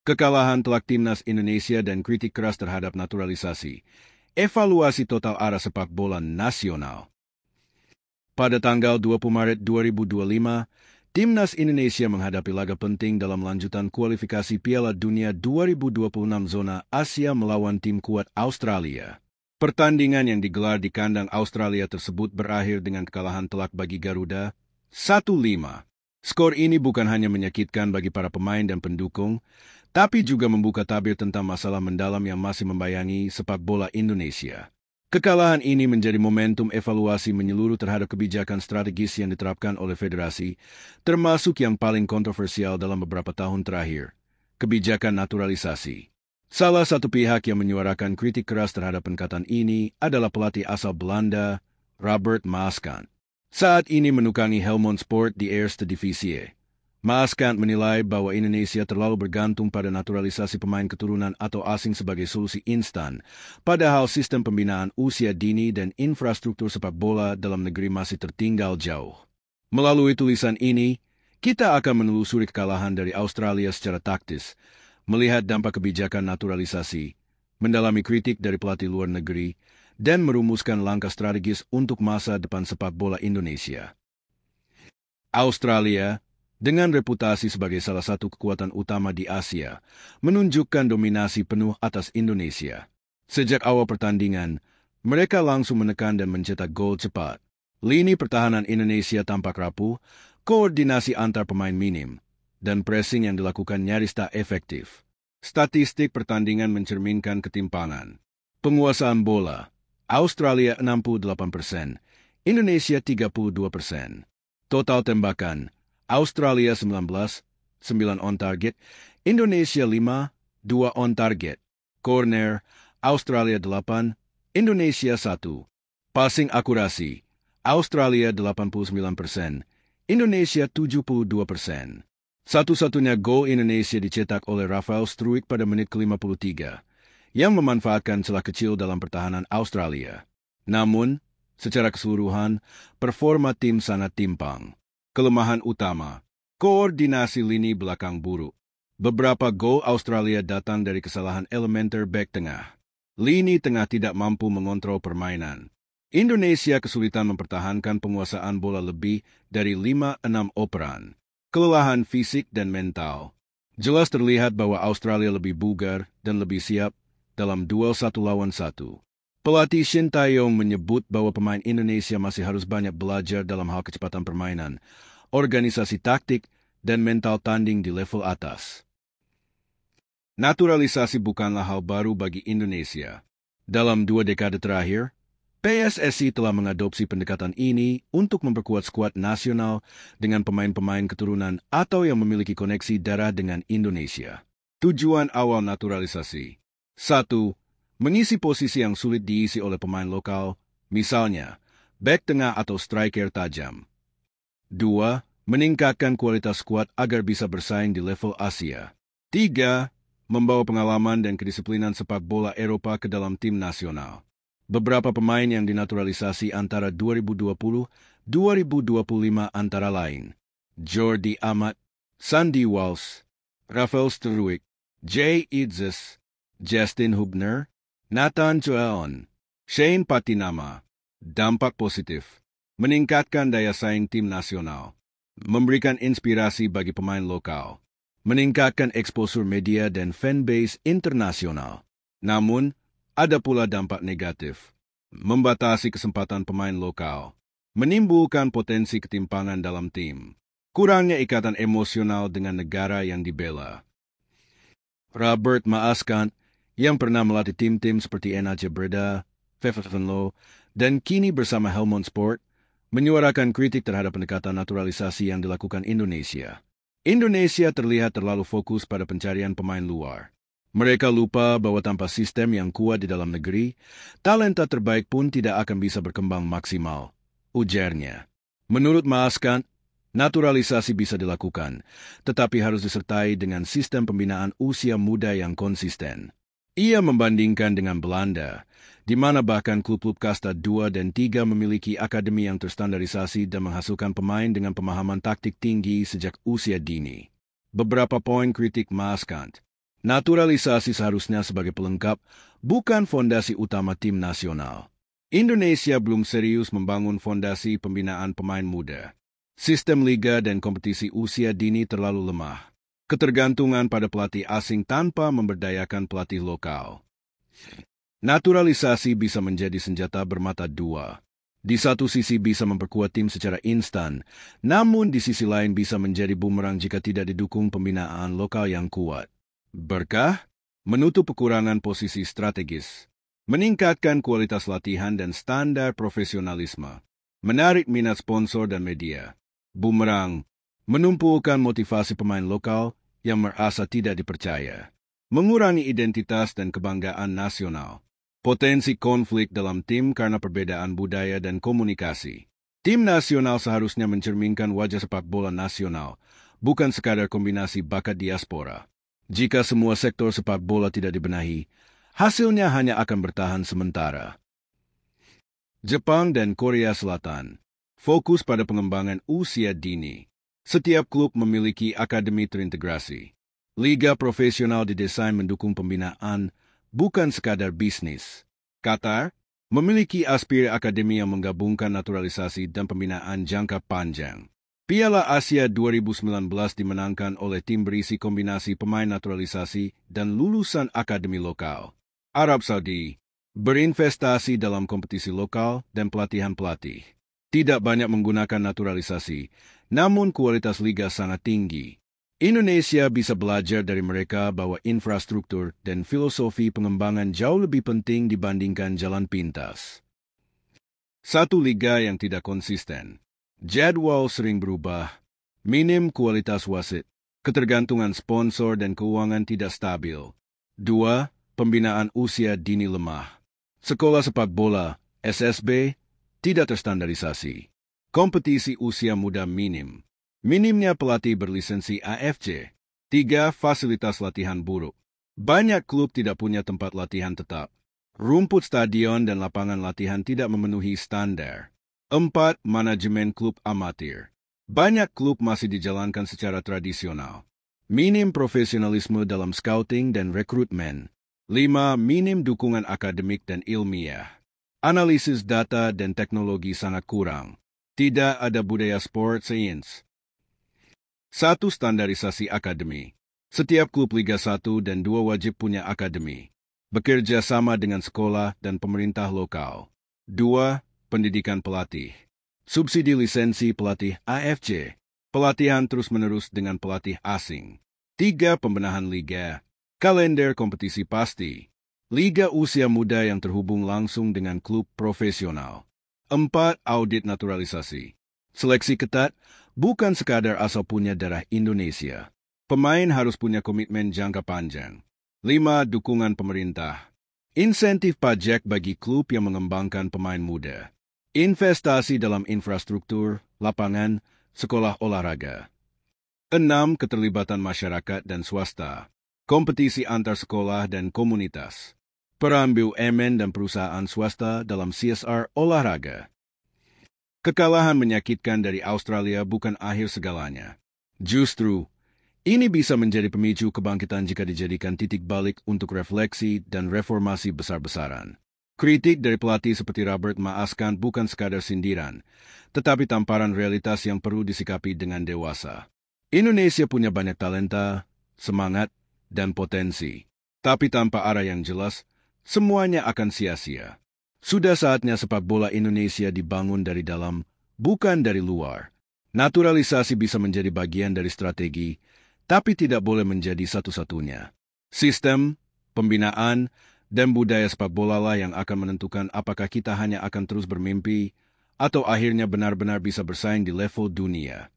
Kekalahan telak timnas Indonesia dan kritik keras terhadap naturalisasi. Evaluasi total arah sepak bola nasional. Pada tanggal 20 Maret 2025, timnas Indonesia menghadapi laga penting dalam lanjutan kualifikasi Piala Dunia 2026 zona Asia melawan tim kuat Australia. Pertandingan yang digelar di kandang Australia tersebut berakhir dengan kekalahan telak bagi Garuda 1-5. Skor ini bukan hanya menyakitkan bagi para pemain dan pendukung, tapi juga membuka tabir tentang masalah mendalam yang masih membayangi sepak bola Indonesia. Kekalahan ini menjadi momentum evaluasi menyeluruh terhadap kebijakan strategis yang diterapkan oleh federasi, termasuk yang paling kontroversial dalam beberapa tahun terakhir, kebijakan naturalisasi. Salah satu pihak yang menyuarakan kritik keras terhadap pendekatan ini adalah pelatih asal Belanda, Robert Maaskant. Saat ini menukangi Helmond Sport di Eerste Divisie. Maaskant menilai bahwa Indonesia terlalu bergantung pada naturalisasi pemain keturunan atau asing sebagai solusi instan, padahal sistem pembinaan usia dini dan infrastruktur sepak bola dalam negeri masih tertinggal jauh. Melalui tulisan ini, kita akan menelusuri kekalahan dari Australia secara taktis, melihat dampak kebijakan naturalisasi, mendalami kritik dari pelatih luar negeri, dan merumuskan langkah strategis untuk masa depan sepak bola Indonesia. Australia, dengan reputasi sebagai salah satu kekuatan utama di Asia, menunjukkan dominasi penuh atas Indonesia. Sejak awal pertandingan, mereka langsung menekan dan mencetak gol cepat. Lini pertahanan Indonesia tampak rapuh, koordinasi antar pemain minim, dan pressing yang dilakukan nyaris tak efektif. Statistik pertandingan mencerminkan ketimpangan. Penguasaan bola, Australia 68%, Indonesia 32%. Total tembakan, Australia 19, 9 on target, Indonesia 5, 2 on target. Corner, Australia 8, Indonesia 1. Passing akurasi, Australia 89%, Indonesia 72%. Satu-satunya gol Indonesia dicetak oleh Rafael Struijk pada menit ke-53, yang memanfaatkan celah kecil dalam pertahanan Australia. Namun, secara keseluruhan, performa tim sangat timpang. Kelemahan utama, koordinasi lini belakang buruk. Beberapa gol Australia datang dari kesalahan elementer bek tengah. Lini tengah tidak mampu mengontrol permainan. Indonesia kesulitan mempertahankan penguasaan bola lebih dari 5-6 operan. Kelelahan fisik dan mental. Jelas terlihat bahwa Australia lebih bugar dan lebih siap dalam duel 1-1. Pelatih Shin Tae-yong menyebut bahwa pemain Indonesia masih harus banyak belajar dalam hal kecepatan permainan, organisasi taktik, dan mental tanding di level atas. Naturalisasi bukanlah hal baru bagi Indonesia. Dalam 2 dekade terakhir, PSSI telah mengadopsi pendekatan ini untuk memperkuat skuad nasional dengan pemain-pemain keturunan atau yang memiliki koneksi darah dengan Indonesia. Tujuan awal naturalisasi: 1. Mengisi posisi yang sulit diisi oleh pemain lokal, misalnya bek tengah atau striker tajam. 2. Meningkatkan kualitas skuad agar bisa bersaing di level Asia. 3. Membawa pengalaman dan kedisiplinan sepak bola Eropa ke dalam tim nasional. Beberapa pemain yang dinaturalisasi antara 2020-2025 antara lain: Jordi Amat, Sandy Walsh, Rafael Struijk, Jay Idzes, Justin Hubner, Nathan Chueon, Shane Patinama. Dampak positif: meningkatkan daya saing tim nasional, memberikan inspirasi bagi pemain lokal, meningkatkan eksposur media dan fanbase internasional. Namun, ada pula dampak negatif: membatasi kesempatan pemain lokal, menimbulkan potensi ketimpangan dalam tim, kurangnya ikatan emosional dengan negara yang dibela. Robert Maaskant, yang pernah melatih tim-tim seperti NAC Breda, Venlo, dan kini bersama Helmond Sport, menyuarakan kritik terhadap pendekatan naturalisasi yang dilakukan Indonesia. Indonesia terlihat terlalu fokus pada pencarian pemain luar. Mereka lupa bahwa tanpa sistem yang kuat di dalam negeri, talenta terbaik pun tidak akan bisa berkembang maksimal, ujarnya. Menurut Maaskant, naturalisasi bisa dilakukan, tetapi harus disertai dengan sistem pembinaan usia muda yang konsisten. Ia membandingkan dengan Belanda, di mana bahkan klub-klub kasta 2 dan 3 memiliki akademi yang terstandarisasi dan menghasilkan pemain dengan pemahaman taktik tinggi sejak usia dini. Beberapa poin kritik Maaskant: Naturalisasi seharusnya sebagai pelengkap, bukan fondasi utama tim nasional. Indonesia belum serius membangun fondasi pembinaan pemain muda. Sistem liga dan kompetisi usia dini terlalu lemah. Ketergantungan pada pelatih asing tanpa memberdayakan pelatih lokal. Naturalisasi bisa menjadi senjata bermata dua. Di satu sisi bisa memperkuat tim secara instan, namun di sisi lain bisa menjadi bumerang jika tidak didukung pembinaan lokal yang kuat. Berkah, menutup kekurangan posisi strategis, meningkatkan kualitas latihan dan standar profesionalisme, menarik minat sponsor dan media. Bumerang, menumpukan motivasi pemain lokal yang merasa tidak dipercaya, mengurangi identitas dan kebanggaan nasional, potensi konflik dalam tim karena perbedaan budaya dan komunikasi. Tim nasional seharusnya mencerminkan wajah sepak bola nasional, bukan sekadar kombinasi bakat diaspora. Jika semua sektor sepak bola tidak dibenahi, hasilnya hanya akan bertahan sementara. Jepang dan Korea Selatan fokus pada pengembangan usia dini. Setiap klub memiliki akademi terintegrasi. Liga profesional didesain mendukung pembinaan, bukan sekadar bisnis. Qatar memiliki aspirasi akademi yang menggabungkan naturalisasi dan pembinaan jangka panjang. Piala Asia 2019 dimenangkan oleh tim berisi kombinasi pemain naturalisasi dan lulusan akademi lokal. Arab Saudi berinvestasi dalam kompetisi lokal dan pelatihan pelatih. Tidak banyak menggunakan naturalisasi, namun kualitas liga sangat tinggi. Indonesia bisa belajar dari mereka bahwa infrastruktur dan filosofi pengembangan jauh lebih penting dibandingkan jalan pintas. Satu liga yang tidak konsisten. Jadwal sering berubah, minim kualitas wasit, ketergantungan sponsor dan keuangan tidak stabil. 2. Pembinaan usia dini lemah. Sekolah sepak bola, SSB, tidak terstandarisasi. Kompetisi usia muda minim. Minimnya pelatih berlisensi AFC. 3. Fasilitas latihan buruk. Banyak klub tidak punya tempat latihan tetap. Rumput stadion dan lapangan latihan tidak memenuhi standar. 4. Manajemen klub amatir. Banyak klub masih dijalankan secara tradisional. Minim profesionalisme dalam scouting dan rekrutmen. 5. Minim dukungan akademik dan ilmiah. Analisis data dan teknologi sangat kurang. Tidak ada budaya sport science. 1. Standarisasi akademi. Setiap klub Liga 1 dan 2 wajib punya akademi. Bekerja sama dengan sekolah dan pemerintah lokal. 2. Pendidikan pelatih. Subsidi lisensi pelatih AFC. Pelatihan terus-menerus dengan pelatih asing. 3. Pembenahan liga. Kalender kompetisi pasti. Liga usia muda yang terhubung langsung dengan klub profesional. 4. Audit naturalisasi. Seleksi ketat, bukan sekadar asal punya darah Indonesia. Pemain harus punya komitmen jangka panjang. 5. Dukungan pemerintah. Insentif pajak bagi klub yang mengembangkan pemain muda. Investasi dalam infrastruktur, lapangan, sekolah olahraga. 6. Keterlibatan masyarakat dan swasta. Kompetisi antar sekolah dan komunitas. Peran BUMN dan perusahaan swasta dalam CSR olahraga. Kekalahan menyakitkan dari Australia bukan akhir segalanya. Justru, ini bisa menjadi pemicu kebangkitan jika dijadikan titik balik untuk refleksi dan reformasi besar-besaran. Kritik dari pelatih seperti Robert Maaskan bukan sekadar sindiran, tetapi tamparan realitas yang perlu disikapi dengan dewasa. Indonesia punya banyak talenta, semangat, dan potensi. Tapi tanpa arah yang jelas, semuanya akan sia-sia. Sudah saatnya sepak bola Indonesia dibangun dari dalam, bukan dari luar. Naturalisasi bisa menjadi bagian dari strategi, tapi tidak boleh menjadi satu-satunya. Sistem, pembinaan, dan budaya sepak bola lah yang akan menentukan apakah kita hanya akan terus bermimpi atau akhirnya benar-benar bisa bersaing di level dunia.